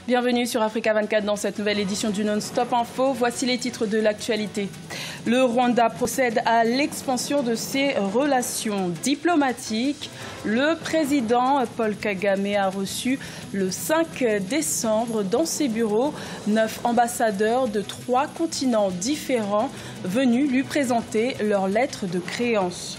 Bienvenue sur Africa 24 dans cette nouvelle édition du Non-Stop Info. Voici les titres de l'actualité. Le Rwanda procède à l'expansion de ses relations diplomatiques. Le président Paul Kagame a reçu le 5 décembre dans ses bureaux 9 ambassadeurs de 3 continents différents venus lui présenter leur lettre de créance.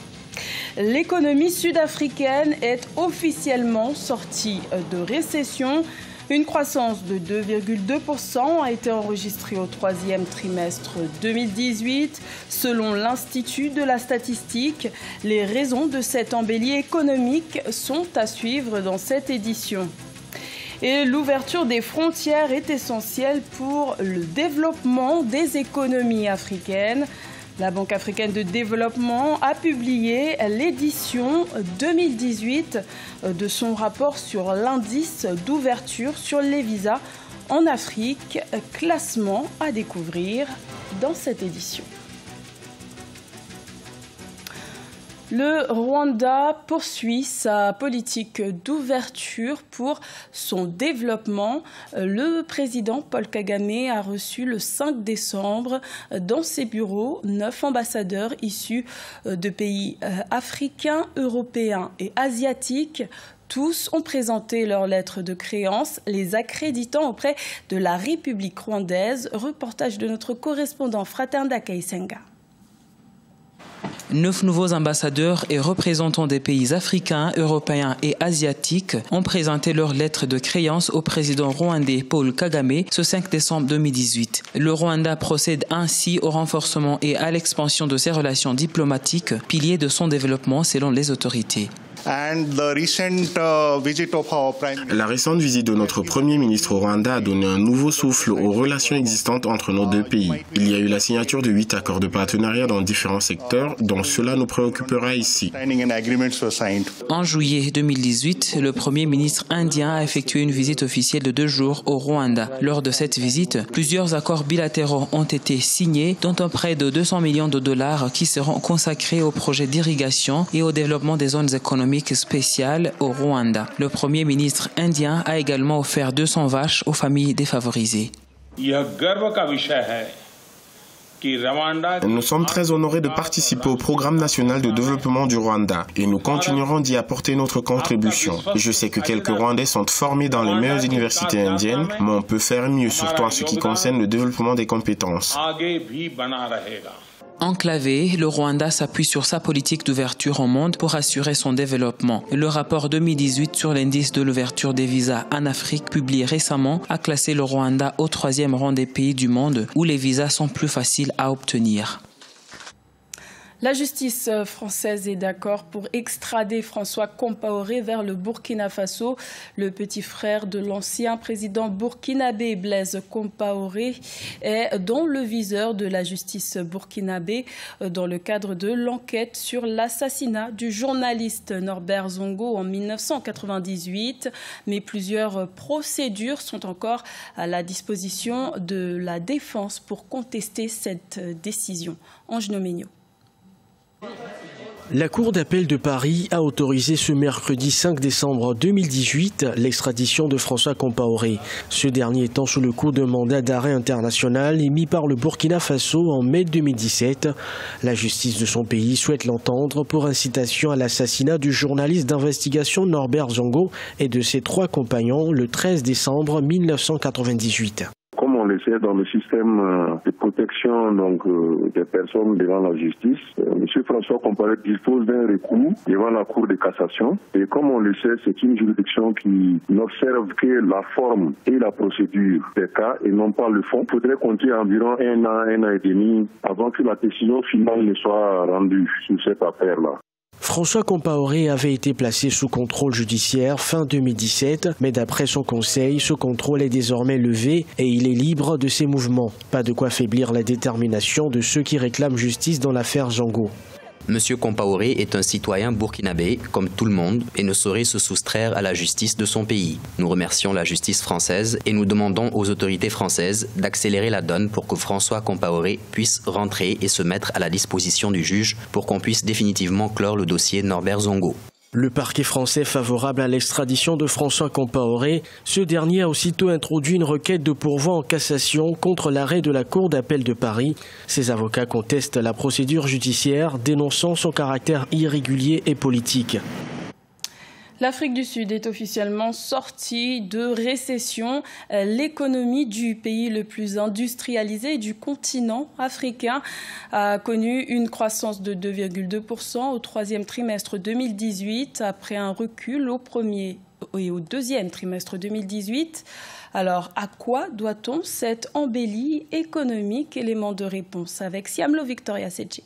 L'économie sud-africaine est officiellement sortie de récession. Une croissance de 2,2% a été enregistrée au 3e trimestre 2018. Selon l'Institut de la statistique, les raisons de cette embellie économique sont à suivre dans cette édition. Et l'ouverture des frontières est essentielle pour le développement des économies africaines. La Banque africaine de développement a publié l'édition 2018 de son rapport sur l'indice d'ouverture sur les visas en Afrique, classement à découvrir dans cette édition. Le Rwanda poursuit sa politique d'ouverture pour son développement. Le président Paul Kagame a reçu le 5 décembre dans ses bureaux 9 ambassadeurs issus de pays africains, européens et asiatiques. Tous ont présenté leur lettre de créance, les accréditant auprès de la République rwandaise. Reportage de notre correspondant Fraternda Kaisenga. 9 nouveaux ambassadeurs et représentants des pays africains, européens et asiatiques ont présenté leur lettre de créance au président rwandais Paul Kagame ce 5 décembre 2018. Le Rwanda procède ainsi au renforcement et à l'expansion de ses relations diplomatiques, pilier de son développement selon les autorités. La récente visite de notre Premier ministre au Rwanda a donné un nouveau souffle aux relations existantes entre nos deux pays. Il y a eu la signature de 8 accords de partenariat dans différents secteurs, dont cela nous préoccupera ici. En juillet 2018, le Premier ministre indien a effectué une visite officielle de 2 jours au Rwanda. Lors de cette visite, plusieurs accords bilatéraux ont été signés, dont un prêt de 200 millions de dollars qui seront consacrés aux projets d'irrigation et au développement des zones économiques spéciales au Rwanda. Le Premier ministre indien a également offert 200 vaches aux familles défavorisées. Nous sommes très honorés de participer au programme national de développement du Rwanda et nous continuerons d'y apporter notre contribution. Je sais que quelques Rwandais sont formés dans les meilleures universités indiennes, mais on peut faire mieux, surtout en ce qui concerne le développement des compétences. Enclavé, le Rwanda s'appuie sur sa politique d'ouverture au monde pour assurer son développement. Le rapport 2018 sur l'indice de l'ouverture des visas en Afrique, publié récemment, a classé le Rwanda au 3e rang des pays du monde où les visas sont plus faciles à obtenir. La justice française est d'accord pour extrader François Compaoré vers le Burkina Faso. Le petit frère de l'ancien président burkinabé Blaise Compaoré est dans le viseur de la justice burkinabé dans le cadre de l'enquête sur l'assassinat du journaliste Norbert Zongo en 1998. Mais plusieurs procédures sont encore à la disposition de la défense pour contester cette décision. Ange Noménio. La Cour d'appel de Paris a autorisé ce mercredi 5 décembre 2018 l'extradition de François Compaoré. Ce dernier étant sous le coup d'un mandat d'arrêt international émis par le Burkina Faso en mai 2017. La justice de son pays souhaite l'entendre pour incitation à l'assassinat du journaliste d'investigation Norbert Zongo et de ses 3 compagnons le 13 décembre 1998. Comme on le sait dans le système de protection des personnes devant la justice, M. François Compaoré dispose d'un recours devant la Cour de cassation. Et comme on le sait, c'est une juridiction qui n'observe que la forme et la procédure des cas et non pas le fond. Il faudrait compter environ 1 an et demi avant que la décision finale ne soit rendue sur cette affaire-là. François Compaoré avait été placé sous contrôle judiciaire fin 2017, mais d'après son conseil, ce contrôle est désormais levé et il est libre de ses mouvements. Pas de quoi faiblir la détermination de ceux qui réclament justice dans l'affaire Zongo. Monsieur Compaoré est un citoyen burkinabé, comme tout le monde, et ne saurait se soustraire à la justice de son pays. Nous remercions la justice française et nous demandons aux autorités françaises d'accélérer la donne pour que François Compaoré puisse rentrer et se mettre à la disposition du juge pour qu'on puisse définitivement clore le dossier Norbert Zongo. Le parquet français favorable à l'extradition de François Compaoré, ce dernier a aussitôt introduit une requête de pourvoi en cassation contre l'arrêt de la Cour d'appel de Paris. Ses avocats contestent la procédure judiciaire, dénonçant son caractère irrégulier et politique. L'Afrique du Sud est officiellement sortie de récession. L'économie du pays le plus industrialisé du continent africain a connu une croissance de 2,2% au troisième trimestre 2018, après un recul au premier et au deuxième trimestre 2018. Alors, à quoi doit-on cette embellie économique? Élément de réponse avec Siamlo Victoria Sedji.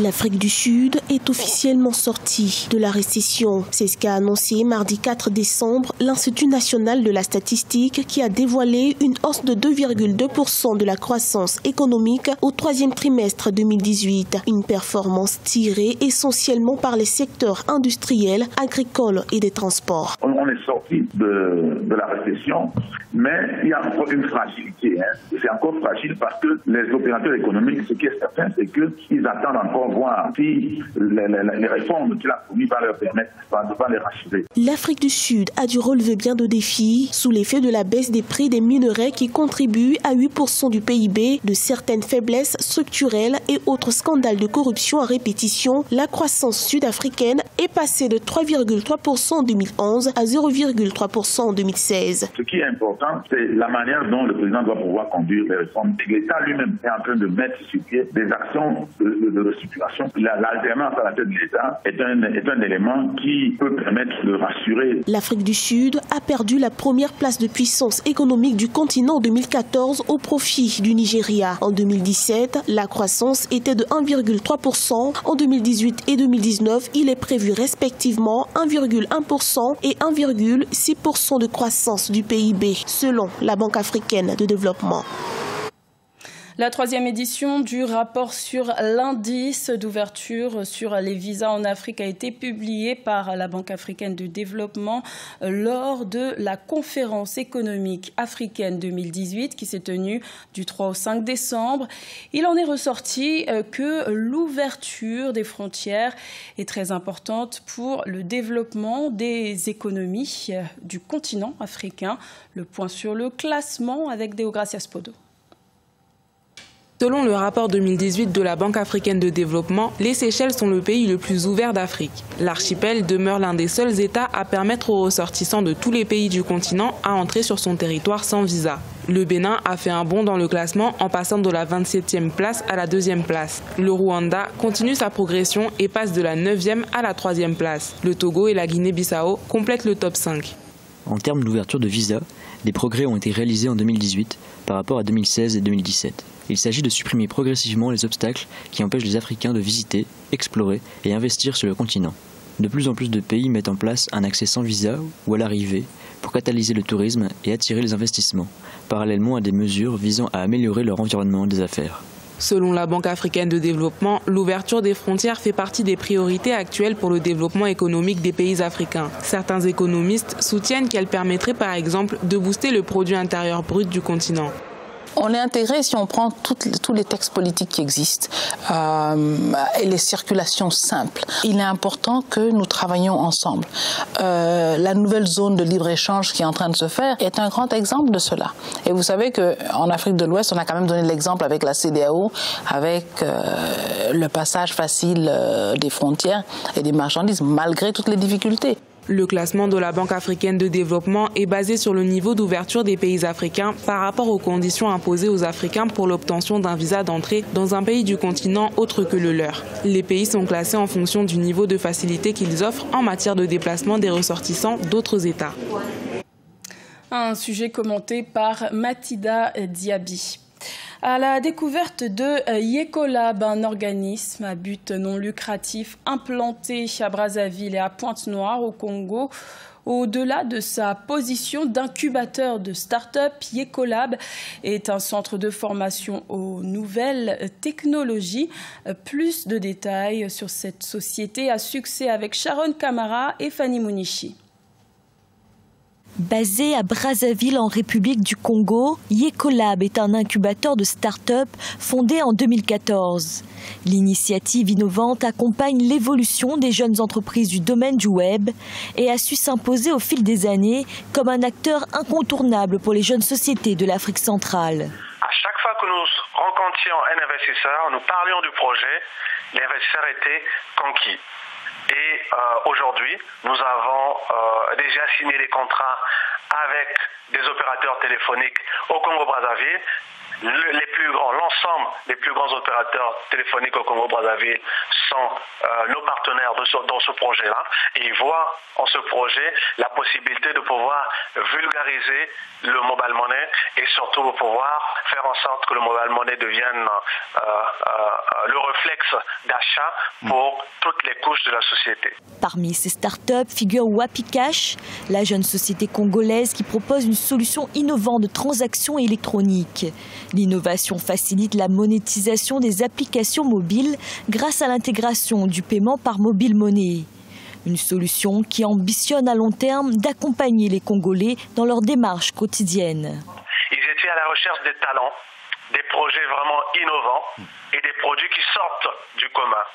L'Afrique du Sud est officiellement sortie de la récession. C'est ce qu'a annoncé mardi 4 décembre l'Institut national de la statistique, qui a dévoilé une hausse de 2,2% de la croissance économique au troisième trimestre 2018. Une performance tirée essentiellement par les secteurs industriels, agricoles et des transports. On est sorti de la récession, mais il y a encore une fragilité. C'est encore fragile parce que les opérateurs économiques, ce qui est certain, c'est qu'ils attendent encore voir si les réformes qu'il a promis va leur permettre de pas les rassurer. L'Afrique du Sud a dû relever bien de défis sous l'effet de la baisse des prix des minerais qui contribuent à 8% du PIB, de certaines faiblesses structurelles et autres scandales de corruption à répétition. La croissance sud-africaine est passée de 3,3% en 2011 à 0,3% en 2016. Ce qui est important, c'est la manière dont le président doit pouvoir conduire les réformes. L'État lui-même est en train de mettre sur pied des actions de restructuration. L'alternance à la tête de l'État est un élément qui peut permettre de rassurer. L'Afrique du Sud a perdu la première place de puissance économique du continent en 2014 au profit du Nigeria. En 2017, la croissance était de 1,3%. En 2018 et 2019, il est prévu respectivement 1,1% et 1,6% de croissance du PIB, selon la Banque africaine de développement. La troisième édition du rapport sur l'indice d'ouverture sur les visas en Afrique a été publiée par la Banque africaine de développement lors de la conférence économique africaine 2018 qui s'est tenue du 3 au 5 décembre. Il en est ressorti que l'ouverture des frontières est très importante pour le développement des économies du continent africain. Le point sur le classement avec Deogracias Podo. Selon le rapport 2018 de la Banque africaine de développement, les Seychelles sont le pays le plus ouvert d'Afrique. L'archipel demeure l'un des seuls États à permettre aux ressortissants de tous les pays du continent à entrer sur son territoire sans visa. Le Bénin a fait un bond dans le classement en passant de la 27e place à la 2e place. Le Rwanda continue sa progression et passe de la 9e à la 3e place. Le Togo et la Guinée-Bissau complètent le top 5. En termes d'ouverture de visa, des progrès ont été réalisés en 2018 par rapport à 2016 et 2017. Il s'agit de supprimer progressivement les obstacles qui empêchent les Africains de visiter, explorer et investir sur le continent. De plus en plus de pays mettent en place un accès sans visa ou à l'arrivée pour catalyser le tourisme et attirer les investissements, parallèlement à des mesures visant à améliorer leur environnement des affaires. Selon la Banque africaine de développement, l'ouverture des frontières fait partie des priorités actuelles pour le développement économique des pays africains. Certains économistes soutiennent qu'elle permettrait par exemple de booster le produit intérieur brut du continent. On est intégré si on prend tous les textes politiques qui existent et les circulations simples. Il est important que nous travaillions ensemble. La nouvelle zone de libre-échange qui est en train de se faire est un grand exemple de cela. Et vous savez qu'en Afrique de l'Ouest, on a quand même donné l'exemple avec la CEDEAO, avec le passage facile des frontières et des marchandises, malgré toutes les difficultés. Le classement de la Banque africaine de développement est basé sur le niveau d'ouverture des pays africains par rapport aux conditions imposées aux Africains pour l'obtention d'un visa d'entrée dans un pays du continent autre que le leur. Les pays sont classés en fonction du niveau de facilité qu'ils offrent en matière de déplacement des ressortissants d'autres États. Un sujet commenté par Mathilda Diaby. À la découverte de Yecolab, un organisme à but non lucratif implanté à Brazzaville et à Pointe-Noire au Congo. Au-delà de sa position d'incubateur de start-up, Yecolab est un centre de formation aux nouvelles technologies. Plus de détails sur cette société à succès avec Sharon Kamara et Fanny Mounichi. Basé à Brazzaville en République du Congo, Yecolab est un incubateur de start-up fondé en 2014. L'initiative innovante accompagne l'évolution des jeunes entreprises du domaine du web et a su s'imposer au fil des années comme un acteur incontournable pour les jeunes sociétés de l'Afrique centrale. À chaque fois que nous rencontrions un investisseur, nous parlions du projet, l'investisseur était conquis. Et aujourd'hui, nous avons déjà signé des contrats avec des opérateurs téléphoniques au Congo-Brazzaville. L'ensemble des plus grands opérateurs téléphoniques au Congo-Brazzaville sont nos partenaires dans ce projet-là. Et ils voient en ce projet la possibilité de pouvoir vulgariser le mobile money et surtout de pouvoir faire en sorte que le mobile money devienne le réflexe d'achat pour toutes les couches de la société. Parmi ces startups figure Wapikash, la jeune société congolaise qui propose une solution innovante de transactions électroniques. L'innovation facilite la monétisation des applications mobiles grâce à l'intégration du paiement par mobile money. Une solution qui ambitionne à long terme d'accompagner les Congolais dans leur démarche quotidienne. Ils étaient à la recherche des talents, des projets vraiment innovants et des produits qui sortent du commun.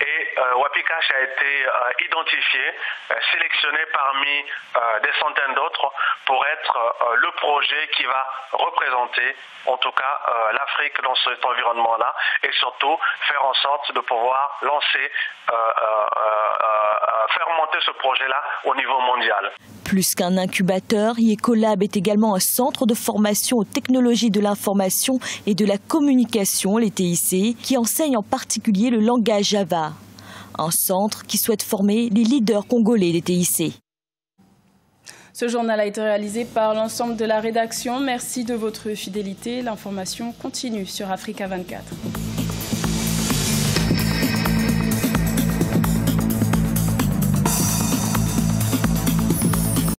Et Wapikash a été identifié, sélectionné parmi des centaines d'autres pour être le projet qui va représenter en tout cas l'Afrique dans cet environnement-là et surtout faire en sorte de pouvoir lancer, faire monter ce projet-là au niveau mondial. Plus qu'un incubateur, Yecolab est également un centre de formation aux technologies de l'information et de la communication, les TIC, qui enseigne en particulier le langage Java. Un centre qui souhaite former les leaders congolais des TIC. Ce journal a été réalisé par l'ensemble de la rédaction. Merci de votre fidélité. L'information continue sur Africa 24.